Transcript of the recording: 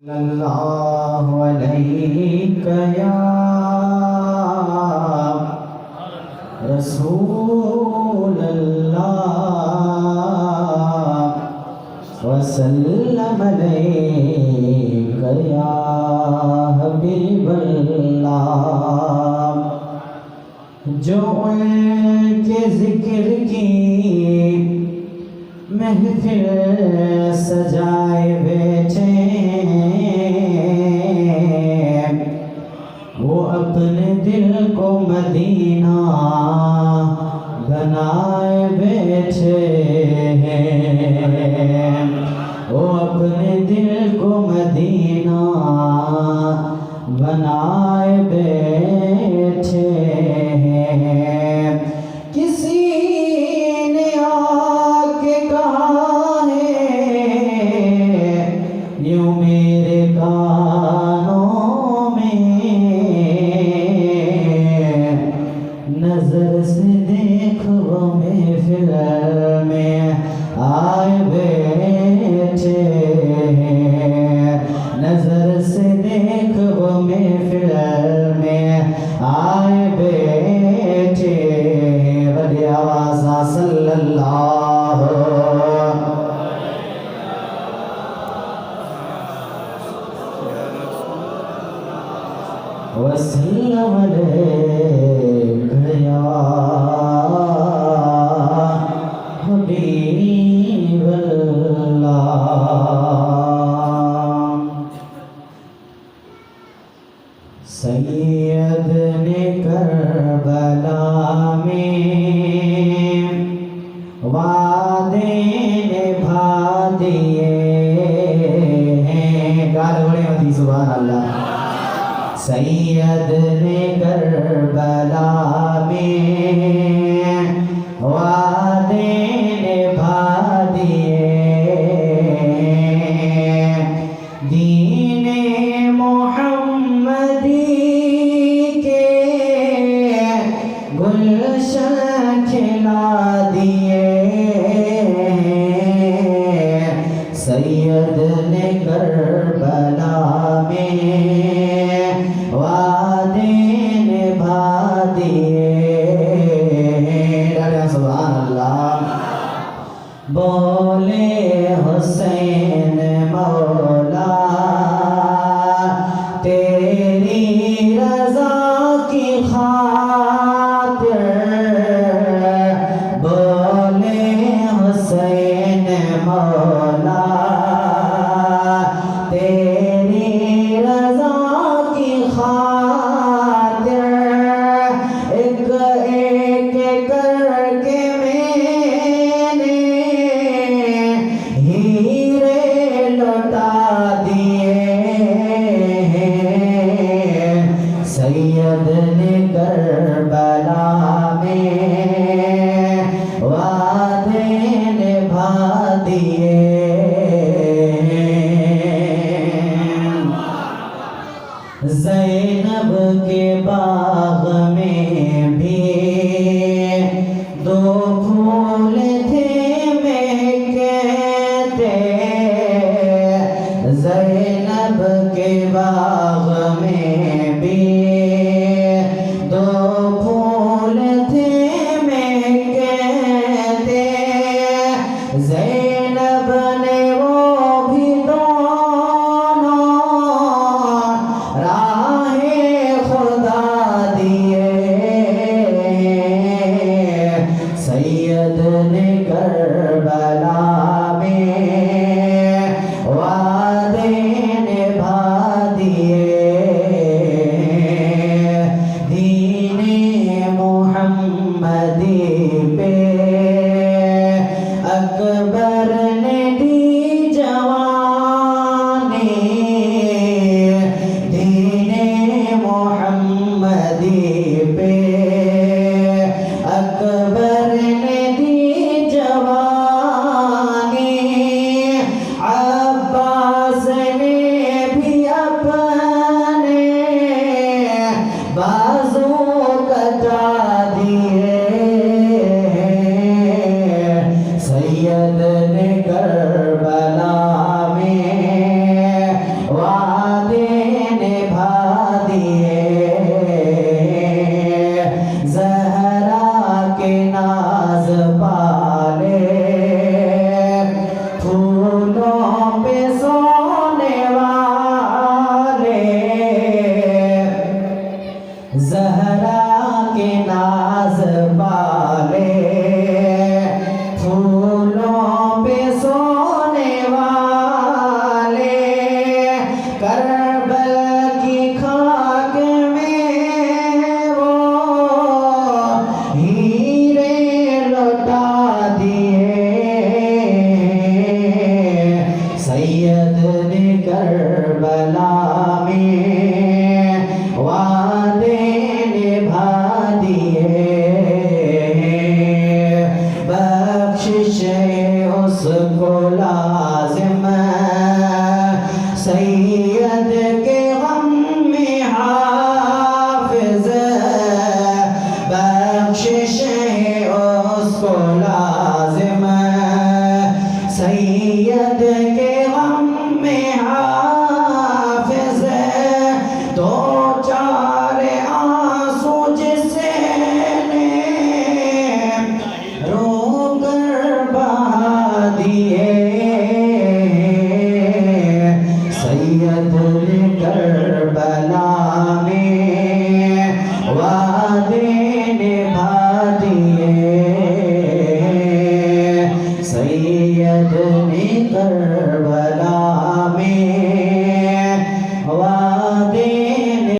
सल्लल्लाहु अलैका या रसूलल्लाह वसल्लम अलैका या हबीबल्लाह। जो उनके जिक्र की महफिल सजाए बैठे वो अपने दिल को मदीना बनाए बैठे हैं। वो अपने दिल को मदीना बनाए बैठे हैं। किसी ने आके कहा है यूं मेरे कानों में, नजर से देख वो महफिल में आए बैठे हैं। नजर से देख वो महफिल में आए बैठे। बड़ी आवाज़ सल्लल्लाहु वसल्लम अलैका या हबीबल्लाह। सैयद ने करबला में वादे निभा दिए हैं। गाल बड़े मती सुभान अल्लाह। सैयद ने करबला में वादे निभा दिए। दीने मोहम्मदी के गुलशन खिला दिए। सैयद ने करबला में वादे निभा दिए। सुभान अल्लाह। बोले हुसैन मौला तेरी रज़ा की खातिर। बोले हुसैन मौला तेरी रज़ा की खातिर एक एक करके मैंने हीरे लौटा दिए हैं। सैयद ने करबला में वादे निभा दिए। ज़ैनब के बाग में भी दो फूल थे महकते। ज़ैनब के बाग में भी दो फूल थे महकते। ज़ैनब ने वो भी दोनों राहे खुदा करबल की खाक में वो हीरे लौटा दिए। सैयद ने करबला में वादे निभा दिए। बख्शिश उसको लाजिम सैयद के गम में हाफिज। बख्शिश उसको लाजिम सैयद के गम में हाफिज। दो चार आंसू जिसे रोकर बहा दिए। सैयद ने कर